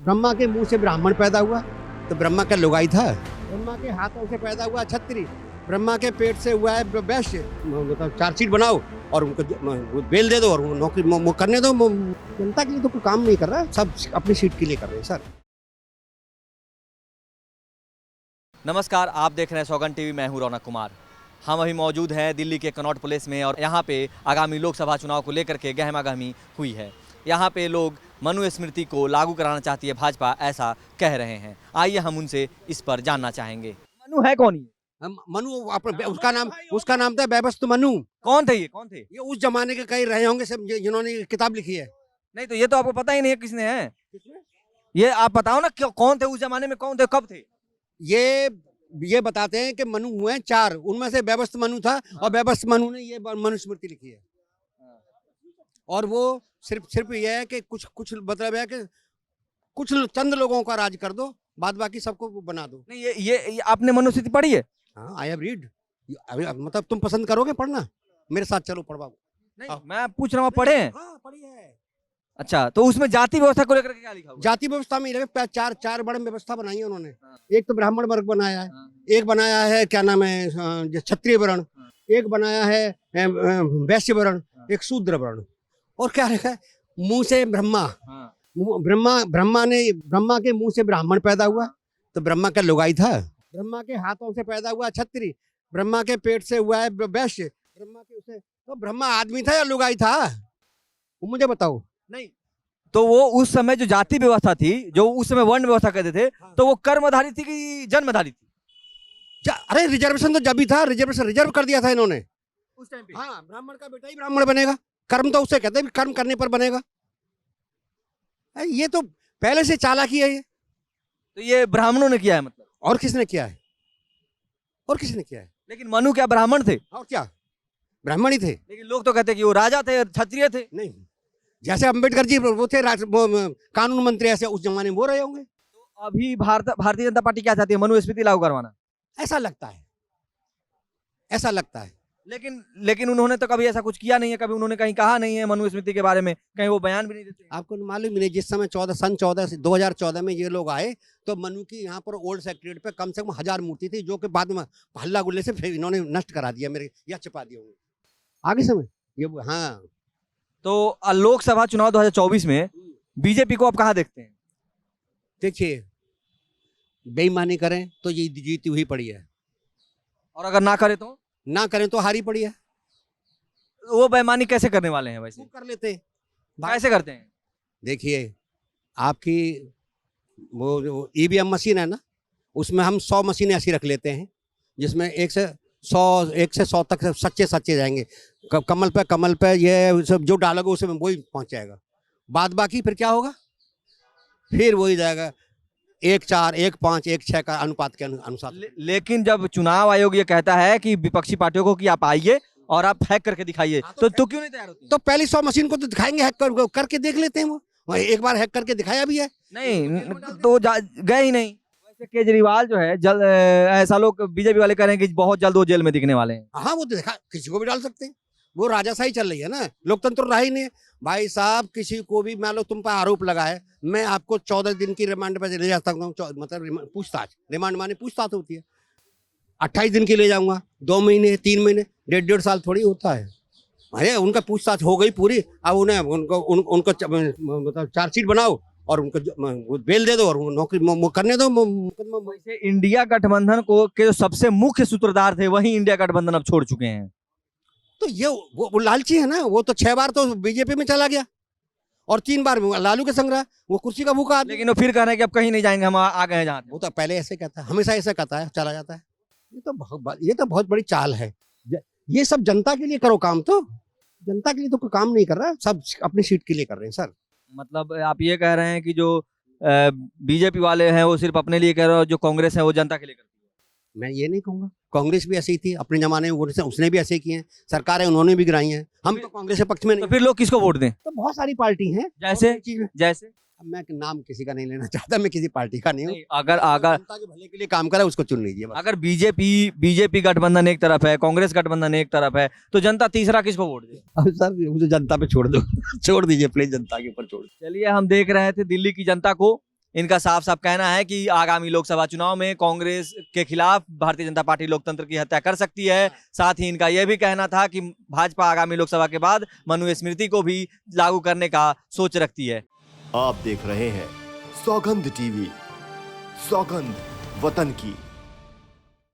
ब्रह्मा के मुंह से ब्राह्मण पैदा हुआ तो ब्रह्मा का लुगाई था। ब्रह्मा के हाथों से पैदा हुआ छत्री, ब्रह्मा के पेट से हुआ है वैश्य। मतलब चार्जशीट बनाओ और उनको बेल दे दो और नौकरी करने दो। जनता के लिए तो कोई काम नहीं कर रहा, सब अपनी सीट के लिए कर रहे हैं सर। नमस्कार, आप देख रहे हैं सौगन टीवी। मैं हूं रौनक कुमार। हम अभी मौजूद हैं दिल्ली के कनॉट प्लेस में और यहाँ पे आगामी लोकसभा चुनाव को लेकर के गहमागहमी हुई है। यहाँ पे लोग मनुस्मृति को लागू कराना चाहती है भाजपा, ऐसा कह रहे हैं। आइए हम उनसे इस पर जानना चाहेंगे। मनु है कौन ये? मनु उसका नाम था बैबस्त मनु। कौन थे ये? कौन थे ये उस जमाने के कई रहे होंगे सब जिन्होंने किताब लिखी है। नहीं तो ये तो आपको पता ही नहीं है किसने है। ये आप बताओ ना, कौन थे उस जमाने में, कौन थे, कब थे? ये बताते हैं कि मनु हुए 4, उनमें से बैबस्त मनु था। और बैबस्त मनु ने ये मनुस्मृति लिखी है। और वो सिर्फ ये है कि कुछ मतलब है कि कुछ चंद लोगों का राज कर दो, बाद बाकी सबको बना दो। नहीं, ये आपने मनुस्मृति पढ़ी है? हाँ, आई हैव रीड। मतलब तुम पसंद करोगे पढ़ना, मेरे साथ चलो पढ़वाओ। नहीं, मैं पूछ रहा हूँ, पढ़े हैं? हाँ, पढ़ी है। अच्छा, तो उसमें जाति व्यवस्था को लेकर के क्या लिखा हुआ? जाति व्यवस्था में चार बड़े व्यवस्था बनाई है उन्होंने। एक तो ब्राह्मण वर्ग बनाया है, एक बनाया है क्या नाम है क्षत्रिय वर्ण, एक बनाया है वैश्य वर्ण, एक शूद्र वर्ण। और क्या रखा है? मुंह से ब्रह्मा। ब्रह्मा के मुंह से ब्राह्मण पैदा हुआ तो ब्रह्मा का लुगाई था। ब्रह्मा के हाथों से पैदा हुआ छत्री, ब्रह्मा के पेट से हुआ है वैश्य। तो ब्रह्मा आदमी था या लुगाई था? वो मुझे बताओ। नहीं, तो वो उस समय जो जाति व्यवस्था थी, जो उस समय वर्ण व्यवस्था कहते थे, तो वो कर्मधारी थी कि जन्मधारी थी? अरे रिजर्वेशन तो जब भी था, रिजर्वेशन रिजर्व कर दिया था इन्होंने उस टाइम पे। हाँ, ब्राह्मण का बेटा ही ब्राह्मण बनेगा। कर्म तो उसे कहते हैं, कर्म करने पर बनेगा। ये तो पहले से चालाकी है ये। तो ये ब्राह्मणों ने किया है मतलब? और किसने किया है? और किसने किया है? लेकिन मनु क्या ब्राह्मण थे? और क्या, ब्राह्मण ही थे। लेकिन लोग तो कहते हैं कि वो राजा थे, क्षत्रिय थे। नहीं, जैसे अम्बेडकर जी वो थे कानून मंत्री, ऐसे उस जमाने में वो रहे होंगे। तो अभी भारतीय जनता पार्टी क्या चाहती है? मनुस्मृति लागू करवाना, ऐसा लगता है, ऐसा लगता है। लेकिन उन्होंने तो कभी ऐसा कुछ किया नहीं है। कभी उन्होंने कहीं कहा नहीं है मनुस्मृति के बारे में, कहीं वो बयान भी नहीं देते। आपको मालूम ही नहीं, जिस समय 2014 में ये लोग आए तो मनु की यहाँ पर ओल्ड सेक्रेटरीट पे कम से कम 1000 मूर्ति थी, जो कि बाद में हल्ला गुल्ले से फिर इन्होंने नष्ट करा दिया, मेरे या छिपा दिया होंगे आगे समय ये। हाँ, तो लोकसभा चुनाव 2024 में बीजेपी को आप कहाँ देखते हैं? देखिए, बेईमानी करें तो ये जीती हुई पड़ी है, और अगर ना करे तो? ना करें तो हारी पड़ी है। वो बेईमानी कैसे करने वाले हैं वैसे? वो कर लेते कैसे करते हैं? देखिए, आपकी वो ईवीएम मशीन है ना, उसमें हम 100 मशीनें ऐसी रख लेते हैं जिसमें 1 से 100 तक सच्चे जाएंगे। कमल पे ये सब जो डालोगे उसमें वही पहुंच जाएगा। बाद बाकी फिर क्या होगा? फिर वही जाएगा 1-4, 1-5, 1-6 का अनुपात के अनुसार। लेकिन जब चुनाव आयोग ये कहता है कि विपक्षी पार्टियों को कि आप आइए और आप हैक करके दिखाइए, तो क्यों नहीं तैयार होती? तो पहली 100 मशीन को तो दिखाएंगे, हैक करके देख लेते हैं। वो एक बार हैक करके दिखाया भी है। नहीं तो गए ही नहीं। वैसे केजरीवाल जो है जल्द, ऐसा लोग बीजेपी वाले कह रहे हैं कि बहुत जल्द वो जेल में दिखने वाले हैं। हाँ, वो तो देखा, किसी को भी डाल सकते हैं। वो राजाशाही चल रही है ना, लोकतंत्र रहा ही नहीं है भाई साहब। किसी को भी मान लो तुम पर आरोप लगा है, मैं आपको 14 दिन की रिमांड पर ले जा सकता हूँ। मतलब पूछताछ, रिमांड माने पूछताछ होती है। 28 दिन की ले जाऊंगा, 2 महीने, 3 महीने, 1.5 साल थोड़ी होता है। अरे उनका पूछताछ हो गई पूरी, अब उनको मतलब चार्जशीट बनाओ और उनको बेल दे दो और नौकरी करने दो। वैसे इंडिया गठबंधन को के जो सबसे मुख्य सूत्रधार थे, वही इंडिया गठबंधन अब छोड़ चुके हैं। तो ये वो लालची है ना। वो तो 6 बार तो बीजेपी में चला गया और 3 बार लालू के संग रहा। वो कुर्सी का भूखा आदमी। लेकिन वो फिर कह रहे हैं कि अब कहीं नहीं जाएंगे, हम आ गए हैं जहाँ। वो तो पहले ऐसे कहता है, हमेशा ऐसे कहता है, चला जाता है। ये तो बहुत बड़ी चाल है। ये सब जनता के लिए करो काम, तो जनता के लिए तो कोई काम नहीं कर रहा, सब अपनी सीट के लिए कर रहे हैं सर। मतलब आप ये कह रहे हैं कि जो बीजेपी वाले हैं वो सिर्फ अपने लिए कह रहे हैं, जो कांग्रेस है वो जनता के लिए करती है? मैं ये नहीं कहूँगा। कांग्रेस भी ऐसी ही थी अपने जमाने में, उसने भी ऐसे किए हैं, सरकारें उन्होंने भी गिराई हैं। हम तो कांग्रेस के पक्ष में नहीं। तो फिर लोग किसको वोट दें? तो बहुत सारी पार्टी हैं। जैसे अब मैं नाम किसी का नहीं लेना चाहता, मैं किसी पार्टी का नहीं हूँ। अगर जनता के भले के लिए काम करे उसको चुन लीजिए। अगर बीजेपी गठबंधन एक तरफ है, कांग्रेस गठबंधन एक तरफ है, तो जनता तीसरा किसको वोट दे? अब सर मुझे जनता पे छोड़ दो छोड़ दीजिए प्लीज, जनता के ऊपर छोड़। चलिए, हम देख रहे थे दिल्ली की जनता को इनका साफ साफ कहना है कि आगामी लोकसभा चुनाव में कांग्रेस के खिलाफ भारतीय जनता पार्टी लोकतंत्र की हत्या कर सकती है। साथ ही इनका यह भी कहना था कि भाजपा आगामी लोकसभा के बाद मनुस्मृति को भी लागू करने का सोच रखती है। आप देख रहे हैं सौगंध टीवी, सौगंध वतन की।